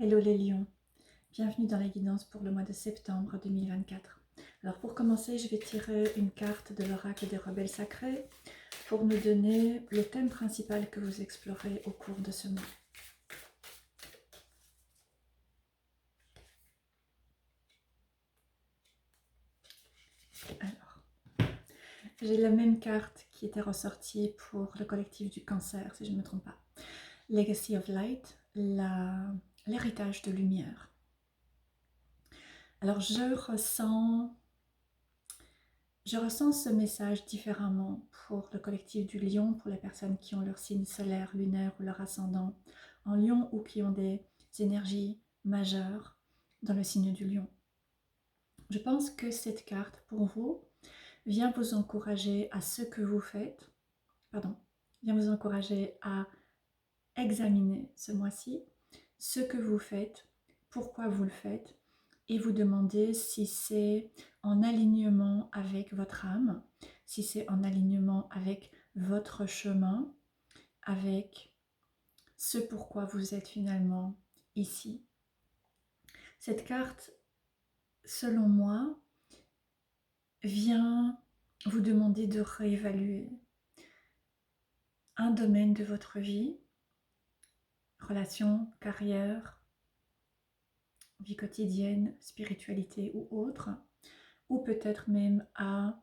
Hello les lions, bienvenue dans la guidance pour le mois de septembre 2024. Alors pour commencer, je vais tirer une carte de l'oracle des rebelles sacrés pour nous donner le thème principal que vous explorez au cours de ce mois. Alors, j'ai la même carte qui était ressortie pour le collectif du cancer, si je ne me trompe pas. Legacy of Light, l'héritage de lumière. Alors je ressens ce message différemment pour le collectif du lion, pour les personnes qui ont leur signe solaire, lunaire ou leur ascendant en lion ou qui ont des énergies majeures dans le signe du lion. Je pense que cette carte pour vous vient vous encourager à ce que vous faites, vient vous encourager à examiner ce mois-ci ce que vous faites, pourquoi vous le faites, et vous demander si c'est en alignement avec votre âme, si c'est en alignement avec votre chemin, avec ce pourquoi vous êtes finalement ici. Cette carte, selon moi, vient vous demander de réévaluer un domaine de votre vie, relation, carrière, vie quotidienne, spiritualité ou autre, ou peut-être même à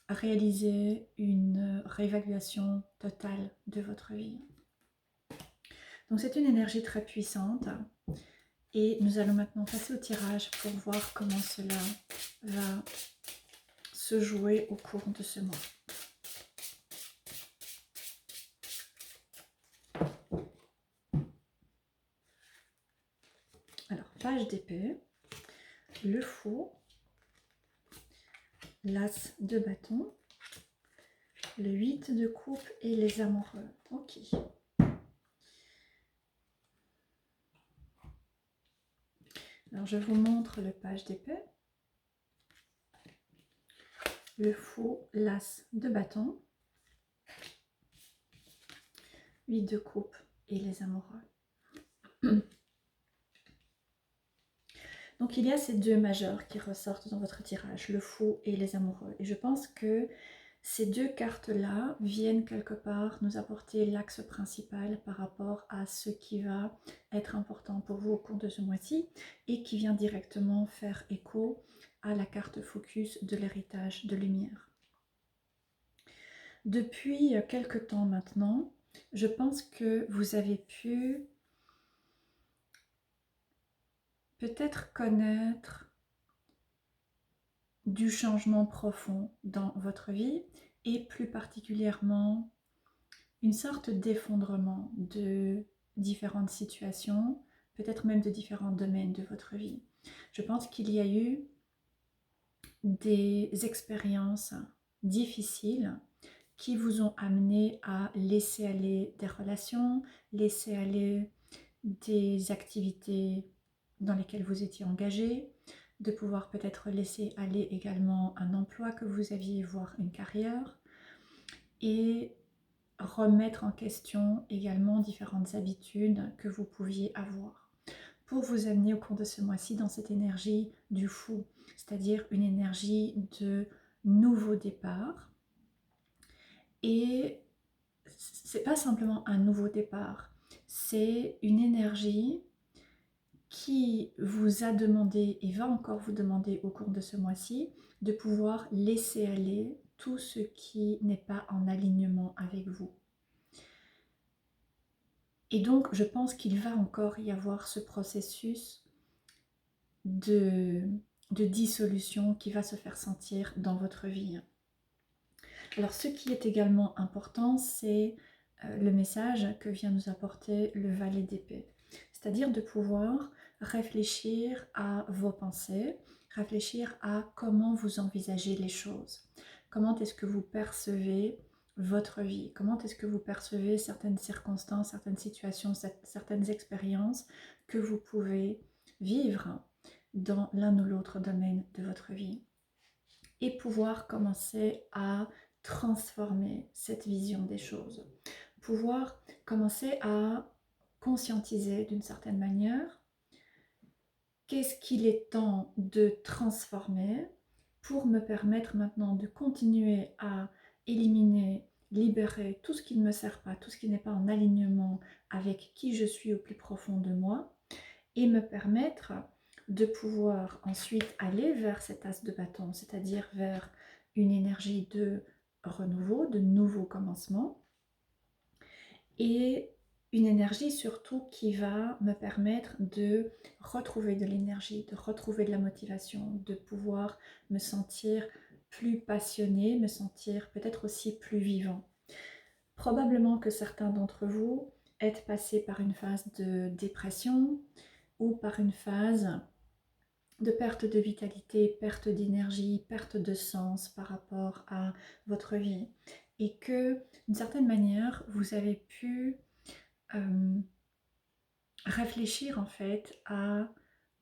réaliser une réévaluation totale de votre vie. Donc c'est une énergie très puissante et nous allons maintenant passer au tirage pour voir comment cela va se jouer au cours de ce mois. Alors, page d'épée, le fou, l'as de bâton, le 8 de coupe et les amoureux. Ok. Alors, je vous montre le page d'épée, le fou, l'as de bâton, 8 de coupe et les amoureux. Donc il y a ces deux majeurs qui ressortent dans votre tirage, le fou et les amoureux. Et je pense que ces deux cartes-là viennent quelque part nous apporter l'axe principal par rapport à ce qui va être important pour vous au cours de ce mois-ci et qui vient directement faire écho à la carte focus de l'héritage de lumière. Depuis quelque temps maintenant, je pense que vous avez pu peut-être connaître du changement profond dans votre vie et plus particulièrement une sorte d'effondrement de différentes situations, peut-être même de différents domaines de votre vie. Je pense qu'il y a eu des expériences difficiles qui vous ont amené à laisser aller des relations, laisser aller des activités dans lesquelles vous étiez engagé, de pouvoir peut-être laisser aller également un emploi que vous aviez, voire une carrière, et remettre en question également différentes habitudes que vous pouviez avoir, pour vous amener au cours de ce mois-ci dans cette énergie du fou, c'est-à-dire une énergie de nouveau départ. Et c'est pas simplement un nouveau départ, c'est une énergie qui vous a demandé et va encore vous demander au cours de ce mois-ci de pouvoir laisser aller tout ce qui n'est pas en alignement avec vous. Et donc, je pense qu'il va encore y avoir ce processus de dissolution qui va se faire sentir dans votre vie. Alors, ce qui est également important, c'est le message que vient nous apporter le valet d'épée. C'est-à-dire de pouvoir réfléchir à vos pensées, réfléchir à comment vous envisagez les choses. Comment est-ce que vous percevez votre vie? Comment est-ce que vous percevez certaines circonstances, certaines situations, certaines expériences que vous pouvez vivre dans l'un ou l'autre domaine de votre vie? Et pouvoir commencer à transformer cette vision des choses. Pouvoir commencer à conscientiser d'une certaine manière qu'est-ce qu'il est temps de transformer pour me permettre maintenant de continuer à éliminer, libérer tout ce qui ne me sert pas, tout ce qui n'est pas en alignement avec qui je suis au plus profond de moi, et me permettre de pouvoir ensuite aller vers cet as de bâton, c'est-à-dire vers une énergie de renouveau, de nouveau commencement, et une énergie surtout qui va me permettre de retrouver de l'énergie, de retrouver de la motivation, de pouvoir me sentir plus passionné, me sentir peut-être aussi plus vivant. Probablement que certains d'entre vous êtes passés par une phase de dépression ou par une phase de perte de vitalité, perte d'énergie, perte de sens par rapport à votre vie. Et que, d'une certaine manière, vous avez pu réfléchir en fait à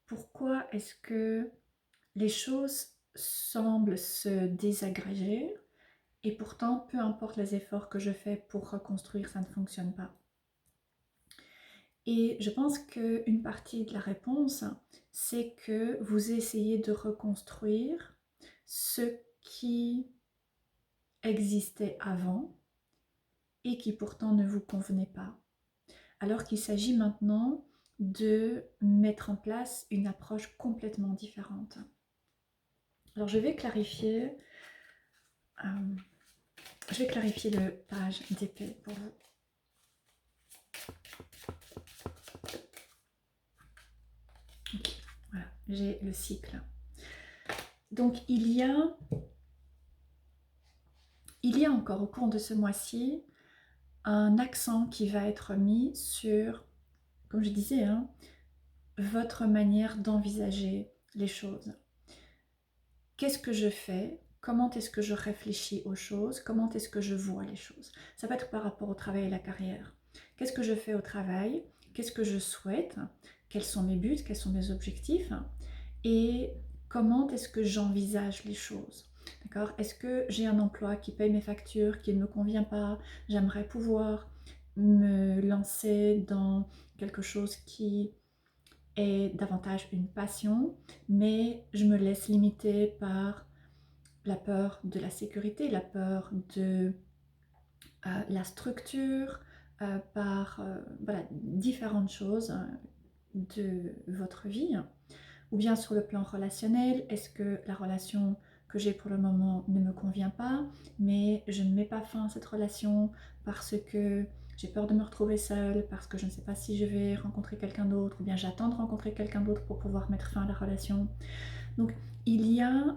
pourquoi est-ce que les choses semblent se désagréger et pourtant, peu importe les efforts que je fais pour reconstruire, ça ne fonctionne pas. Et je pense qu'une partie de la réponse, c'est que vous essayez de reconstruire ce qui existait avant et qui pourtant ne vous convenait pas. Alors qu'il s'agit maintenant de mettre en place une approche complètement différente. Alors je vais clarifier le page d'épée pour vous. Okay, voilà, j'ai le cycle. Donc il y a encore au cours de ce mois-ci un accent qui va être mis sur, comme je disais, votre manière d'envisager les choses. Qu'est-ce que je fais? Comment est-ce que je réfléchis aux choses? Comment est-ce que je vois les choses? Ça peut être par rapport au travail et la carrière. Qu'est-ce que je fais au travail? Qu'est-ce que je souhaite? Quels sont mes buts? Quels sont mes objectifs? Et comment est-ce que j'envisage les choses? D'accord? Est-ce que j'ai un emploi qui paye mes factures, qui ne me convient pas? J'aimerais pouvoir me lancer dans quelque chose qui est davantage une passion, mais je me laisse limiter par la peur de la sécurité, la peur de la structure, par voilà, différentes choses de votre vie. Ou bien sur le plan relationnel, est-ce que la relation que j'ai pour le moment ne me convient pas, mais je ne mets pas fin à cette relation parce que j'ai peur de me retrouver seule, parce que je ne sais pas si je vais rencontrer quelqu'un d'autre, ou bien j'attends de rencontrer quelqu'un d'autre pour pouvoir mettre fin à la relation. Donc il y a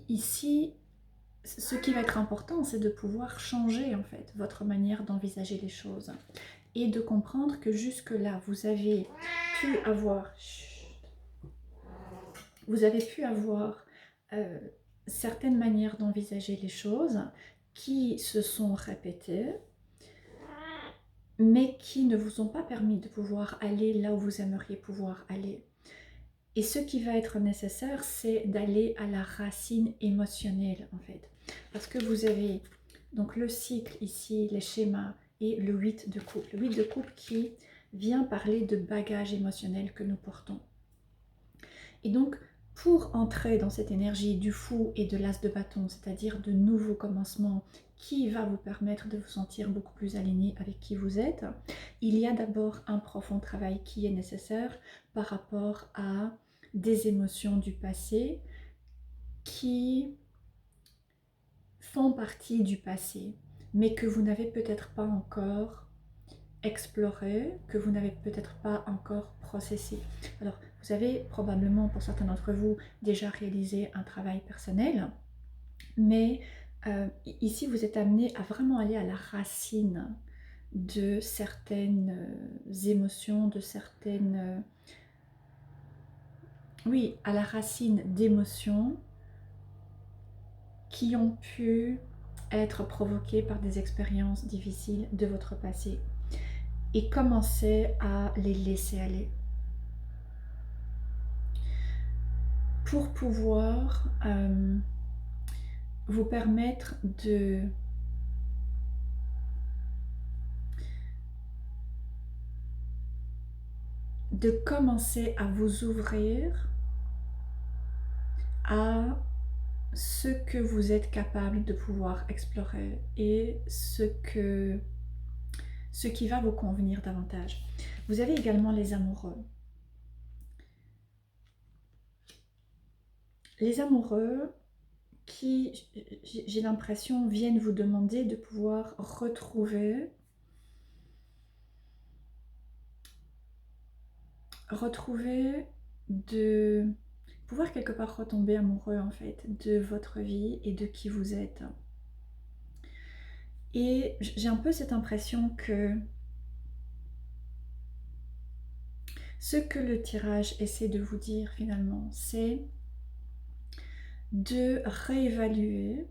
ici, ce qui va être important, c'est de pouvoir changer en fait votre manière d'envisager les choses et de comprendre que jusque-là, vous avez pu avoir certaines manières d'envisager les choses qui se sont répétées, mais qui ne vous ont pas permis de pouvoir aller là où vous aimeriez pouvoir aller. Et ce qui va être nécessaire, c'est d'aller à la racine émotionnelle en fait. Parce que vous avez donc le cycle ici, les schémas et le 8 de coupe. Le 8 de coupe qui vient parler de bagages émotionnels que nous portons. Et donc, pour entrer dans cette énergie du fou et de l'as de bâton, c'est-à-dire de nouveaux commencements qui va vous permettre de vous sentir beaucoup plus aligné avec qui vous êtes, il y a d'abord un profond travail qui est nécessaire par rapport à des émotions du passé qui font partie du passé, mais que vous n'avez peut-être pas encore exploré, que vous n'avez peut-être pas encore processé. Alors, vous avez probablement, pour certains d'entre vous, déjà réalisé un travail personnel, mais ici, vous êtes amené à vraiment aller à la racine de certaines émotions, de certaines... oui, à la racine d'émotions qui ont pu être provoquées par des expériences difficiles de votre passé et commencer à les laisser aller. Pour pouvoir vous permettre de de commencer à vous ouvrir à ce que vous êtes capable de pouvoir explorer et ce qui va vous convenir davantage. Vous avez également les amoureux. Les amoureux qui, j'ai l'impression, viennent vous demander de pouvoir retrouver de pouvoir quelque part retomber amoureux en fait de votre vie et de qui vous êtes. Et j'ai un peu cette impression que ce que le tirage essaie de vous dire finalement, c'est de réévaluer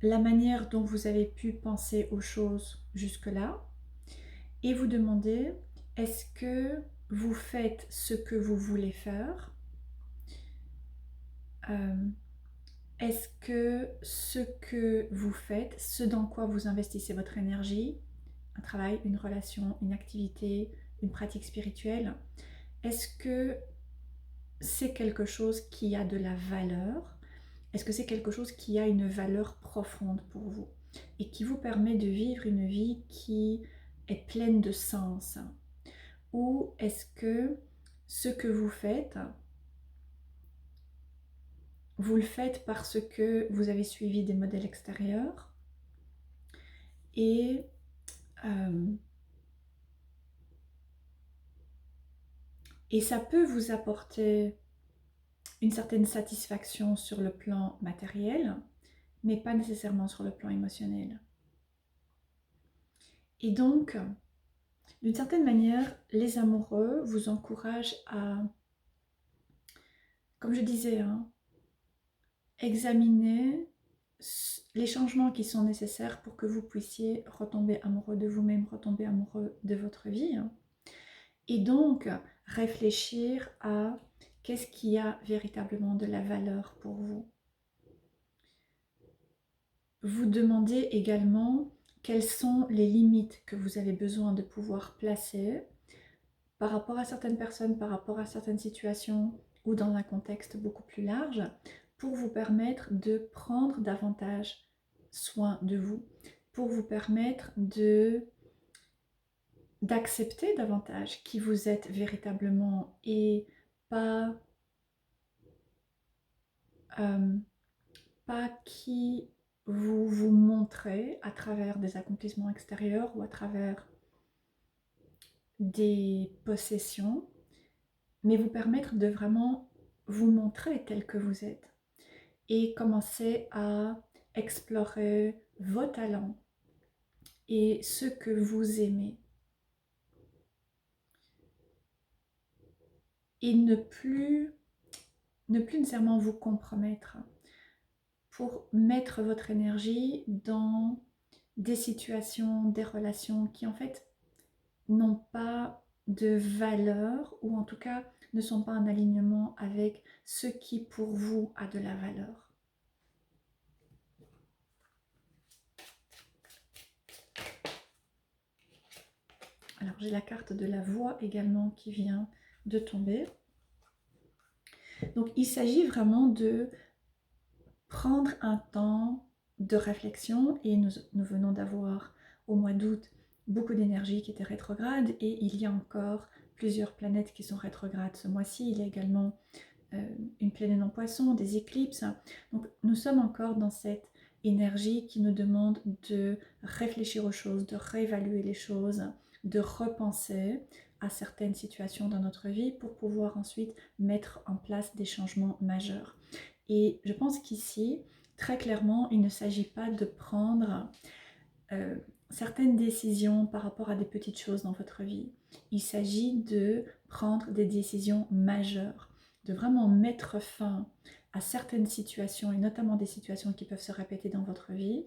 la manière dont vous avez pu penser aux choses jusque-là et vous demander, est-ce que vous faites ce que vous voulez faire? Est-ce que ce que vous faites, ce dans quoi vous investissez votre énergie, un travail, une relation, une activité, une pratique spirituelle, est-ce que c'est quelque chose qui a de la valeur? Est-ce que c'est quelque chose qui a une valeur profonde pour vous et qui vous permet de vivre une vie qui est pleine de sens? Ou est-ce que ce que vous faites, vous le faites parce que vous avez suivi des modèles extérieurs et ça peut vous apporter une certaine satisfaction sur le plan matériel, mais pas nécessairement sur le plan émotionnel. Et donc, d'une certaine manière, les amoureux vous encouragent à, comme je disais, hein, examiner les changements qui sont nécessaires pour que vous puissiez retomber amoureux de vous-même, retomber amoureux de votre vie. Hein. Et donc, réfléchir à qu'est-ce qui a véritablement de la valeur pour vous. Vous demandez également quelles sont les limites que vous avez besoin de pouvoir placer par rapport à certaines personnes, par rapport à certaines situations ou dans un contexte beaucoup plus large pour vous permettre de prendre davantage soin de vous, pour vous permettre d'accepter davantage qui vous êtes véritablement et pas qui vous vous montrez à travers des accomplissements extérieurs ou à travers des possessions, mais vous permettre de vraiment vous montrer tel que vous êtes et commencer à explorer vos talents et ce que vous aimez. Et ne plus nécessairement vous compromettre pour mettre votre énergie dans des situations, des relations qui en fait n'ont pas de valeur ou en tout cas ne sont pas en alignement avec ce qui pour vous a de la valeur. Alors j'ai la carte de la voix également qui vient de tomber. Donc il s'agit vraiment de prendre un temps de réflexion et nous venons d'avoir au mois d'août beaucoup d'énergie qui était rétrograde et il y a encore plusieurs planètes qui sont rétrogrades ce mois-ci. Il y a également une pleine en poisson, des éclipses. Donc nous sommes encore dans cette énergie qui nous demande de réfléchir aux choses, de réévaluer les choses, de repenser à certaines situations dans notre vie pour pouvoir ensuite mettre en place des changements majeurs. Et je pense qu'ici, très clairement, il ne s'agit pas de prendre certaines décisions par rapport à des petites choses dans votre vie. Il s'agit de prendre des décisions majeures, de vraiment mettre fin à certaines situations, et notamment des situations qui peuvent se répéter dans votre vie,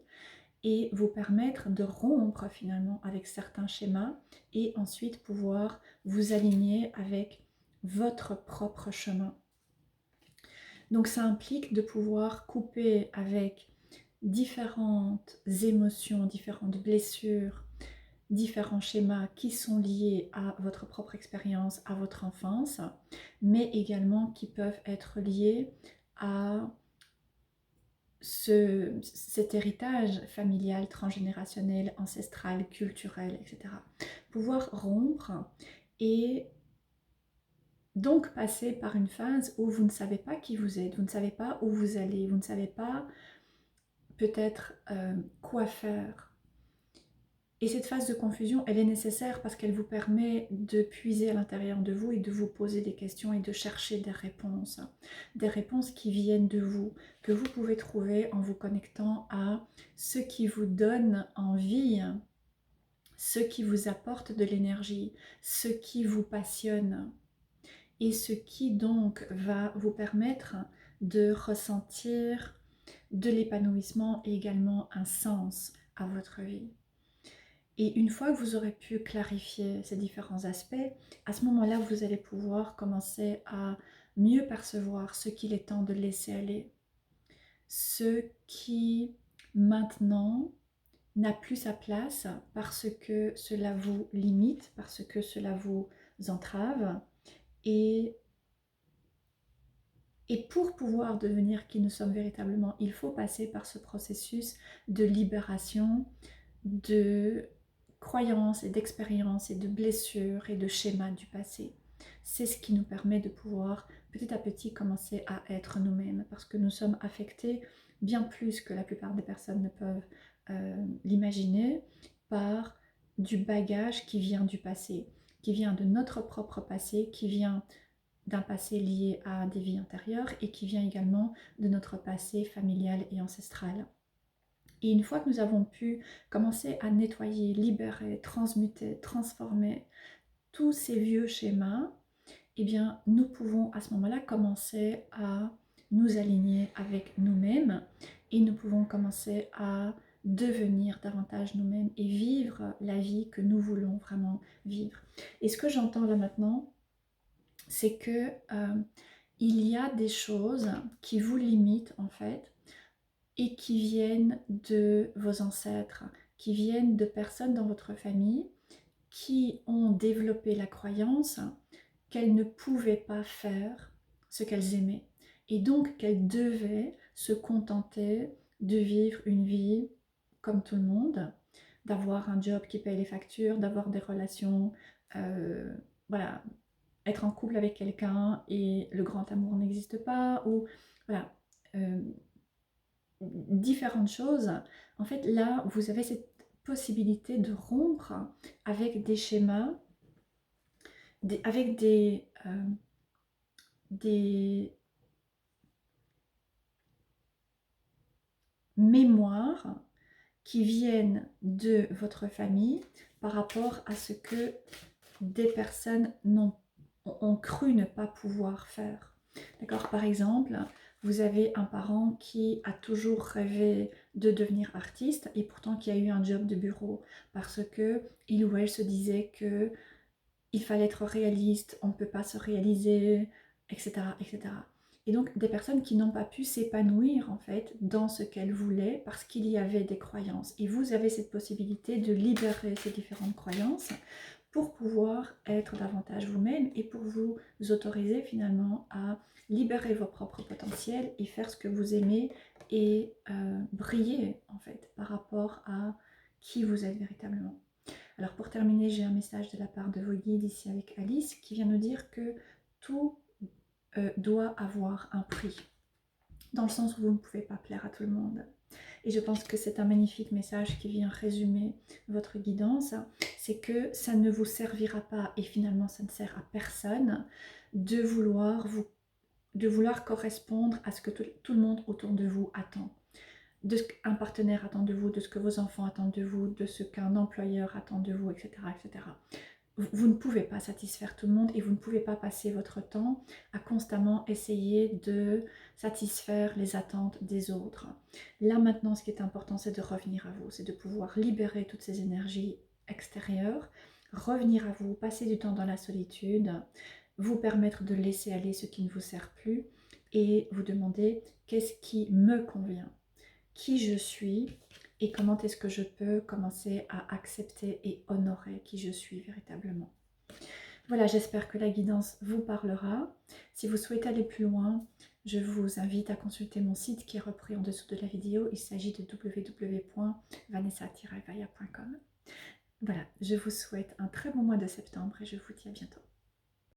et vous permettre de rompre finalement avec certains schémas, et ensuite pouvoir vous aligner avec votre propre chemin. Donc ça implique de pouvoir couper avec différentes émotions, différentes blessures, différents schémas qui sont liés à votre propre expérience, à votre enfance, mais également qui peuvent être liés à cet héritage familial, transgénérationnel, ancestral, culturel, etc. Pouvoir rompre et donc passer par une phase où vous ne savez pas qui vous êtes, vous ne savez pas où vous allez, vous ne savez pas peut-être quoi faire. Et cette phase de confusion, elle est nécessaire parce qu'elle vous permet de puiser à l'intérieur de vous et de vous poser des questions et de chercher des réponses qui viennent de vous, que vous pouvez trouver en vous connectant à ce qui vous donne envie, ce qui vous apporte de l'énergie, ce qui vous passionne et ce qui donc va vous permettre de ressentir de l'épanouissement et également un sens à votre vie. Et une fois que vous aurez pu clarifier ces différents aspects, à ce moment-là, vous allez pouvoir commencer à mieux percevoir ce qu'il est temps de laisser aller, ce qui maintenant n'a plus sa place parce que cela vous limite, parce que cela vous entrave. Et pour pouvoir devenir qui nous sommes véritablement, il faut passer par ce processus de libération, de croyances et d'expériences et de blessures et de schémas du passé. C'est ce qui nous permet de pouvoir petit à petit commencer à être nous-mêmes parce que nous sommes affectés bien plus que la plupart des personnes ne peuvent l'imaginer par du bagage qui vient du passé, qui vient de notre propre passé, qui vient d'un passé lié à des vies antérieures et qui vient également de notre passé familial et ancestral. Et une fois que nous avons pu commencer à nettoyer, libérer, transmuter, transformer tous ces vieux schémas, eh bien, nous pouvons à ce moment-là commencer à nous aligner avec nous-mêmes et nous pouvons commencer à devenir davantage nous-mêmes et vivre la vie que nous voulons vraiment vivre. Et ce que j'entends là maintenant, c'est que il y a des choses qui vous limitent en fait et qui viennent de vos ancêtres, qui viennent de personnes dans votre famille qui ont développé la croyance qu'elles ne pouvaient pas faire ce qu'elles aimaient et donc qu'elles devaient se contenter de vivre une vie comme tout le monde, d'avoir un job qui paye les factures, d'avoir des relations, voilà, être en couple avec quelqu'un et le grand amour n'existe pas, ou voilà, différentes choses. En fait, là, vous avez cette possibilité de rompre avec des schémas, avec des mémoires qui viennent de votre famille par rapport à ce que des personnes ont cru ne pas pouvoir faire. D'accord? Par exemple, vous avez un parent qui a toujours rêvé de devenir artiste et pourtant qui a eu un job de bureau parce que il ou elle se disait que il fallait être réaliste, on ne peut pas se réaliser, etc., etc. Et donc des personnes qui n'ont pas pu s'épanouir en fait dans ce qu'elles voulaient parce qu'il y avait des croyances. Et vous avez cette possibilité de libérer ces différentes croyances pour pouvoir être davantage vous-même et pour vous autoriser finalement à libérer vos propres potentiels et faire ce que vous aimez et briller en fait par rapport à qui vous êtes véritablement. Alors pour terminer, j'ai un message de la part de vos guides ici avec Alice qui vient nous dire que tout doit avoir un prix, dans le sens où vous ne pouvez pas plaire à tout le monde. Et je pense que c'est un magnifique message qui vient résumer votre guidance, c'est que ça ne vous servira pas, et finalement ça ne sert à personne, de vouloir correspondre à ce que tout le monde autour de vous attend. De ce qu'un partenaire attend de vous, de ce que vos enfants attendent de vous, de ce qu'un employeur attend de vous, etc., etc. Vous ne pouvez pas satisfaire tout le monde et vous ne pouvez pas passer votre temps à constamment essayer de satisfaire les attentes des autres. Là maintenant, ce qui est important, c'est de revenir à vous, c'est de pouvoir libérer toutes ces énergies extérieures, revenir à vous, passer du temps dans la solitude, vous permettre de laisser aller ce qui ne vous sert plus et vous demander qu'est-ce qui me convient, qui je suis et comment est-ce que je peux commencer à accepter et honorer qui je suis véritablement. Voilà, j'espère que la guidance vous parlera. Si vous souhaitez aller plus loin, je vous invite à consulter mon site qui est repris en dessous de la vidéo. Il s'agit de www.vanessa-vaya.com. Voilà, je vous souhaite un très bon mois de septembre et je vous dis à bientôt.